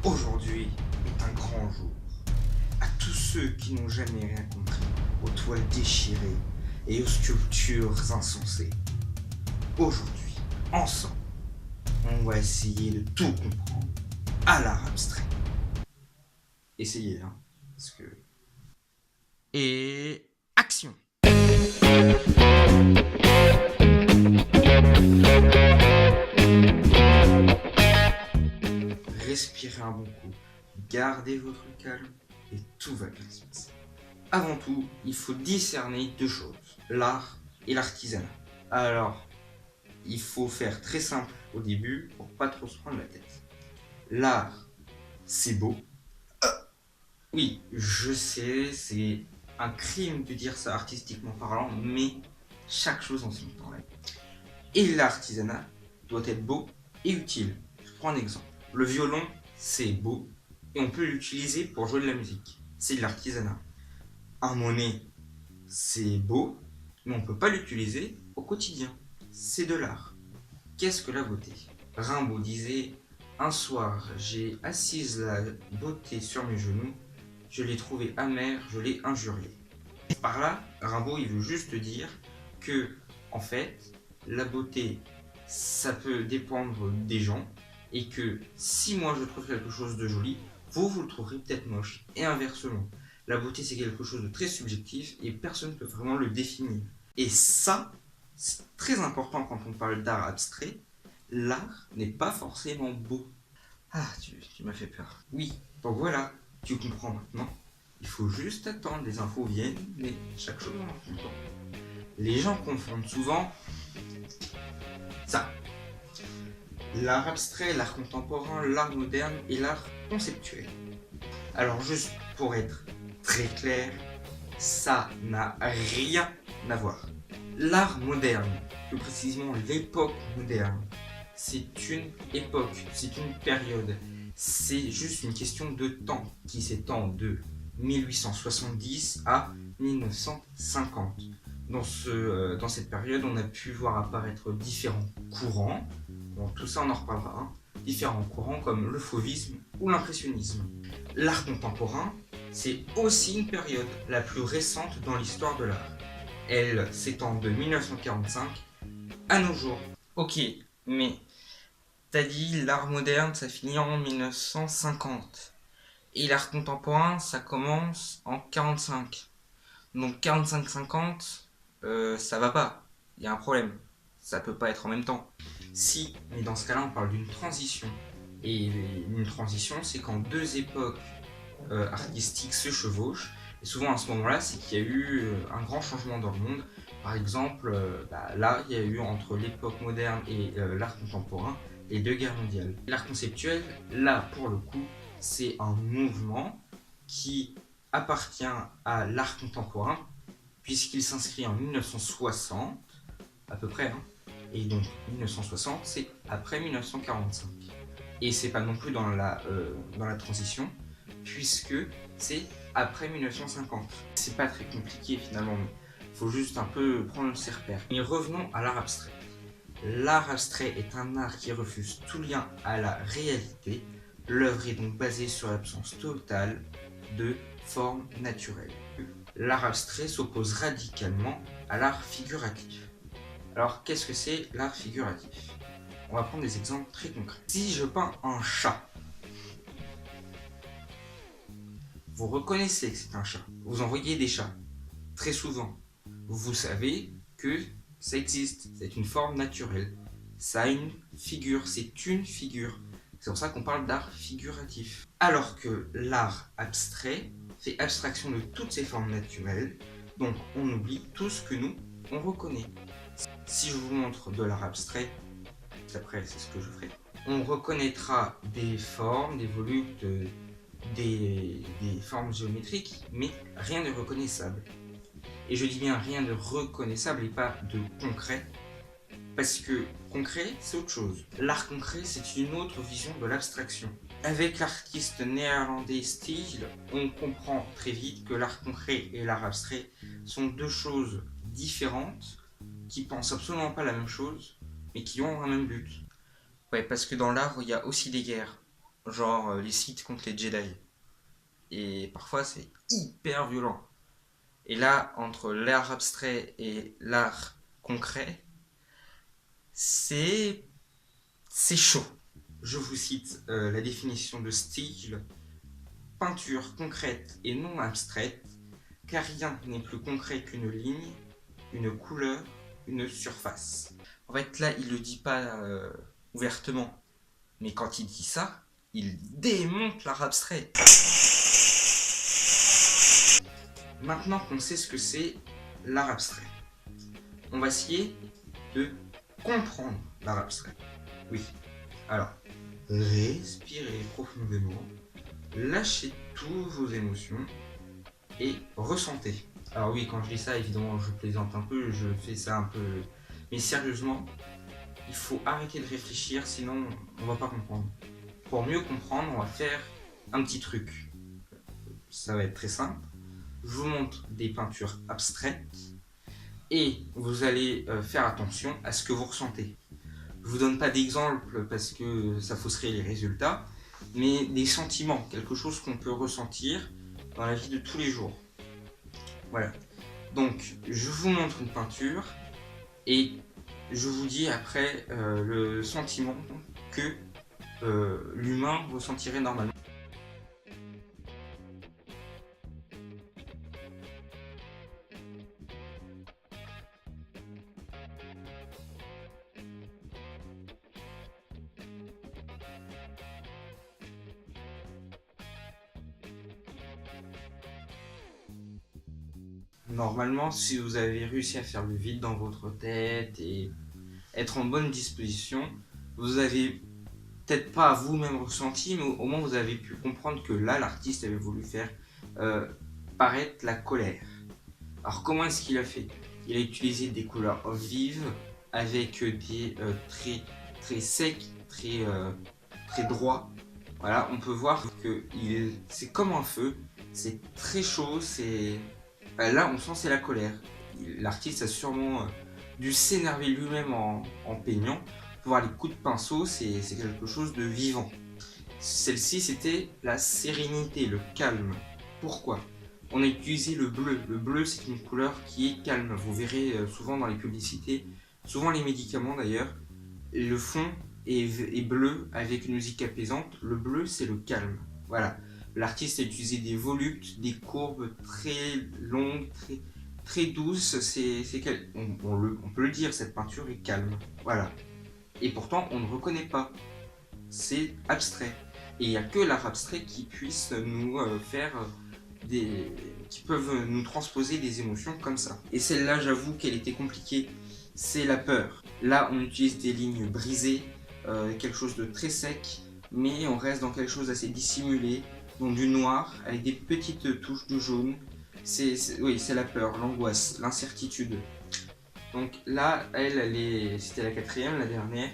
Aujourd'hui est un grand jour. À tous ceux qui n'ont jamais rien compris, aux toiles déchirées et aux sculptures insensées. Aujourd'hui, ensemble, on va essayer de tout comprendre à l'art abstrait. Essayez, hein, parce que... Et... action! Respirez un bon coup, gardez votre calme et tout va bien se passer. Avant tout, il faut discerner deux choses, l'art et l'artisanat. Alors, il faut faire très simple au début pour pas trop se prendre la tête. L'art, c'est beau. Oui, je sais, c'est un crime de dire ça artistiquement parlant, mais chaque chose en son temps. Et l'artisanat doit être beau et utile. Je prends un exemple. Le violon, c'est beau et on peut l'utiliser pour jouer de la musique. C'est de l'artisanat. Un Monet, c'est beau, mais on ne peut pas l'utiliser au quotidien. C'est de l'art. Qu'est-ce que la beauté? Rimbaud disait « Un soir, j'ai assise la beauté sur mes genoux, je l'ai trouvée amère, je l'ai injuriée. » Par là, Rimbaud, il veut juste dire que, en fait, la beauté, ça peut dépendre des gens, et que si moi je trouve quelque chose de joli, vous le trouverez peut-être moche. Et inversement, la beauté c'est quelque chose de très subjectif et personne ne peut vraiment le définir. Et ça, c'est très important quand on parle d'art abstrait. L'art n'est pas forcément beau. Ah, tu m'as fait peur. Oui, donc voilà, tu comprends maintenant. Il faut juste attendre, les infos viennent, mais chaque chose en son temps. Les gens confondent souvent ça. L'art abstrait, l'art contemporain, l'art moderne et l'art conceptuel. Alors juste pour être très clair, ça n'a rien à voir. L'art moderne, plus précisément l'époque moderne, c'est une époque, c'est une période. C'est juste une question de temps qui s'étend de 1870 à 1950. Dans cette période, on a pu voir apparaître différents courants. Bon, tout ça, on en reparlera. Hein. Différents courants comme le fauvisme ou l'impressionnisme. L'art contemporain, c'est aussi une période la plus récente dans l'histoire de l'art. Elle s'étend de 1945 à nos jours. Ok, mais t'as dit l'art moderne, ça finit en 1950. Et l'art contemporain, ça commence en 45. Donc 45-50, ça va pas. Il y a un problème. Ça peut pas être en même temps. Si, mais dans ce cas-là, on parle d'une transition. Et une transition, c'est quand deux époques artistiques se chevauchent. Et souvent, à ce moment-là, c'est qu'il y a eu un grand changement dans le monde. Par exemple, là, il y a eu entre l'époque moderne et l'art contemporain les deux guerres mondiales. L'art conceptuel, là, pour le coup, c'est un mouvement qui appartient à l'art contemporain, puisqu'il s'inscrit en 1960, à peu près, hein. Et donc 1960, c'est après 1945. Et c'est pas non plus dans la transition, puisque c'est après 1950. C'est pas très compliqué finalement, mais il faut juste un peu prendre ses repères. Mais revenons à l'art abstrait. L'art abstrait est un art qui refuse tout lien à la réalité. L'œuvre est donc basée sur l'absence totale de forme naturelle. L'art abstrait s'oppose radicalement à l'art figuratif. Alors, qu'est-ce que c'est l'art figuratif? On va prendre des exemples très concrets. Si je peins un chat, vous reconnaissez que c'est un chat. Vous en voyez des chats, très souvent. Vous savez que ça existe, c'est une forme naturelle. Ça a une figure, c'est une figure. C'est pour ça qu'on parle d'art figuratif. Alors que l'art abstrait fait abstraction de toutes ces formes naturelles, donc on oublie tout ce que nous, on reconnaît. Si je vous montre de l'art abstrait, après c'est ce que je ferai, on reconnaîtra des formes, des volutes, des formes géométriques, mais rien de reconnaissable. Et je dis bien rien de reconnaissable et pas de concret, parce que concret, c'est autre chose. L'art concret, c'est une autre vision de l'abstraction. Avec l'artiste néerlandais Stijl, on comprend très vite que l'art concret et l'art abstrait sont deux choses différentes, qui pensent absolument pas la même chose, mais qui ont un même but. Ouais, parce que dans l'art, il y a aussi des guerres. genre les Sith contre les Jedi. Et parfois c'est hyper violent. Et là, entre l'art abstrait et l'art concret, c'est chaud. Je vous cite la définition de style: peinture concrète et non abstraite, car rien n'est plus concret qu'une ligne, une couleur, une surface. En fait, là, il le dit pas ouvertement, mais quand il dit ça, il démonte l'art abstrait. Maintenant qu'on sait ce que c'est l'art abstrait, on va essayer de comprendre l'art abstrait. Oui, alors, respirez profondément, lâchez toutes vos émotions et ressentez. Alors oui, quand je dis ça, évidemment, je plaisante un peu, je fais ça un peu... Mais sérieusement, il faut arrêter de réfléchir, sinon on va pas comprendre. Pour mieux comprendre, on va faire un petit truc. Ça va être très simple. Je vous montre des peintures abstraites et vous allez faire attention à ce que vous ressentez. Je vous donne pas d'exemple parce que ça fausserait les résultats, mais des sentiments, quelque chose qu'on peut ressentir dans la vie de tous les jours. Voilà. Donc, je vous montre une peinture et je vous dis après le sentiment que l'humain ressentirait normalement. Normalement, si vous avez réussi à faire le vide dans votre tête et être en bonne disposition, vous avez peut-être pas vous-même ressenti, mais au moins vous avez pu comprendre que là, l'artiste avait voulu faire paraître la colère. Alors comment est-ce qu'il a fait? Il a utilisé des couleurs vives avec des traits très secs, très droits. Voilà, on peut voir que c'est comme un feu, c'est très chaud, là on sent c'est la colère. L'artiste a sûrement dû s'énerver lui-même en peignant. Pour voir les coups de pinceau, c'est quelque chose de vivant. Celle-ci, c'était la sérénité, le calme. Pourquoi? On a utilisé le bleu. Le bleu, c'est une couleur qui est calme. Vous verrez souvent dans les publicités, souvent les médicaments d'ailleurs, le fond est bleu avec une musique apaisante. Le bleu, c'est le calme. Voilà. L'artiste a utilisé des volutes, des courbes très longues, très douces. On peut le dire, cette peinture est calme. Voilà. Et pourtant, on ne reconnaît pas. C'est abstrait. Et il n'y a que l'art abstrait qui puisse nous qui peuvent nous transposer des émotions comme ça. Et celle-là, j'avoue qu'elle était compliquée. C'est la peur. Là, on utilise des lignes brisées, quelque chose de très sec, mais on reste dans quelque chose d'assez dissimulé, donc du noir, avec des petites touches de jaune. Oui, c'est la peur, l'angoisse, l'incertitude. Donc là, c'était la quatrième, la dernière,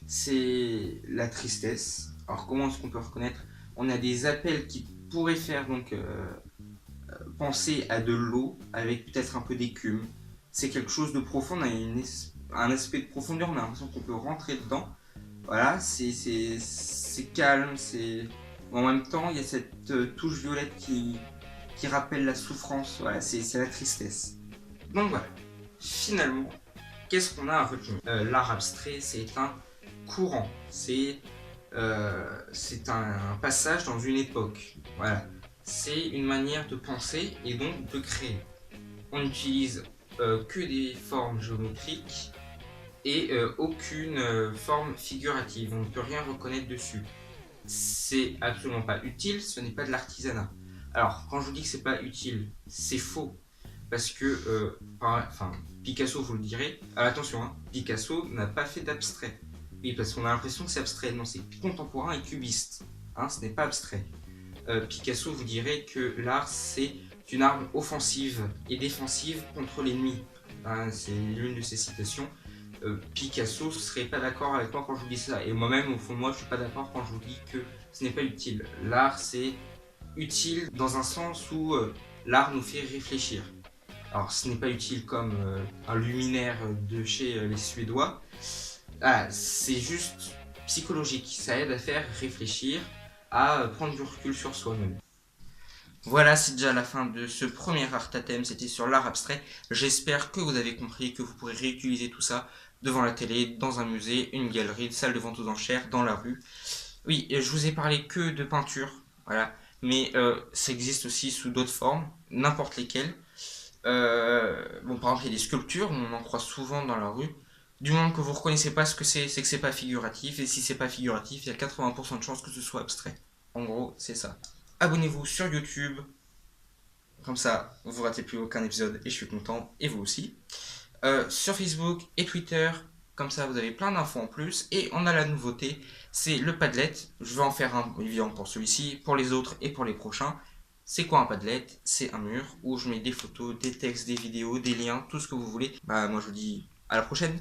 c'est la tristesse. Alors comment est-ce qu'on peut reconnaître? On a des appels qui pourraient faire donc penser à de l'eau avec peut-être un peu d'écume. C'est quelque chose de profond, on a un aspect de profondeur, on a l'impression qu'on peut rentrer dedans. Voilà, c'est calme, en même temps il y a cette touche violette qui rappelle la souffrance, voilà, c'est la tristesse. Donc voilà, finalement, qu'est-ce qu'on a à retenir? L'art abstrait, c'est un courant, c'est un passage dans une époque. Voilà, c'est une manière de penser et donc de créer. On n'utilise que des formes géométriques et aucune forme figurative. On ne peut rien reconnaître dessus. C'est absolument pas utile, ce n'est pas de l'artisanat. Alors, quand je vous dis que c'est pas utile, c'est faux. Parce que, Picasso, vous le direz, attention, hein, Picasso n'a pas fait d'abstrait. Oui, parce qu'on a l'impression que c'est abstrait. Non, c'est contemporain et cubiste. Hein, ce n'est pas abstrait. Picasso vous dirait que l'art, c'est une arme offensive et défensive contre l'ennemi. Hein, c'est l'une de ses citations. Picasso ne serait pas d'accord avec moi quand je vous dis ça. Et moi-même, au fond de moi, je ne suis pas d'accord quand je vous dis que ce n'est pas utile. L'art, c'est utile dans un sens où l'art nous fait réfléchir. Alors, ce n'est pas utile comme un luminaire de chez les Suédois. Ah, c'est juste psychologique. Ça aide à faire réfléchir, à prendre du recul sur soi-même. Voilà, c'est déjà la fin de ce premier art à thème, c'était sur l'art abstrait. J'espère que vous avez compris, que vous pourrez réutiliser tout ça devant la télé, dans un musée, une galerie, une salle de vente aux enchères, dans la rue. Oui, je vous ai parlé que de peinture, voilà, mais ça existe aussi sous d'autres formes, n'importe lesquelles. Bon, par exemple, il y a des sculptures, on en croise souvent dans la rue. Du moment que vous ne reconnaissez pas ce que c'est que c'est pas figuratif, et si c'est pas figuratif, il y a 80% de chances que ce soit abstrait. En gros, c'est ça. Abonnez-vous sur YouTube, comme ça, vous ratez plus aucun épisode et je suis content, et vous aussi. Sur Facebook et Twitter, comme ça vous avez plein d'infos en plus. Et on a la nouveauté, c'est le Padlet. Je vais en faire un évidemment pour celui-ci, pour les autres et pour les prochains. C'est quoi un Padlet? C'est un mur où je mets des photos, des textes, des vidéos, des liens, tout ce que vous voulez. Bah moi je vous dis à la prochaine.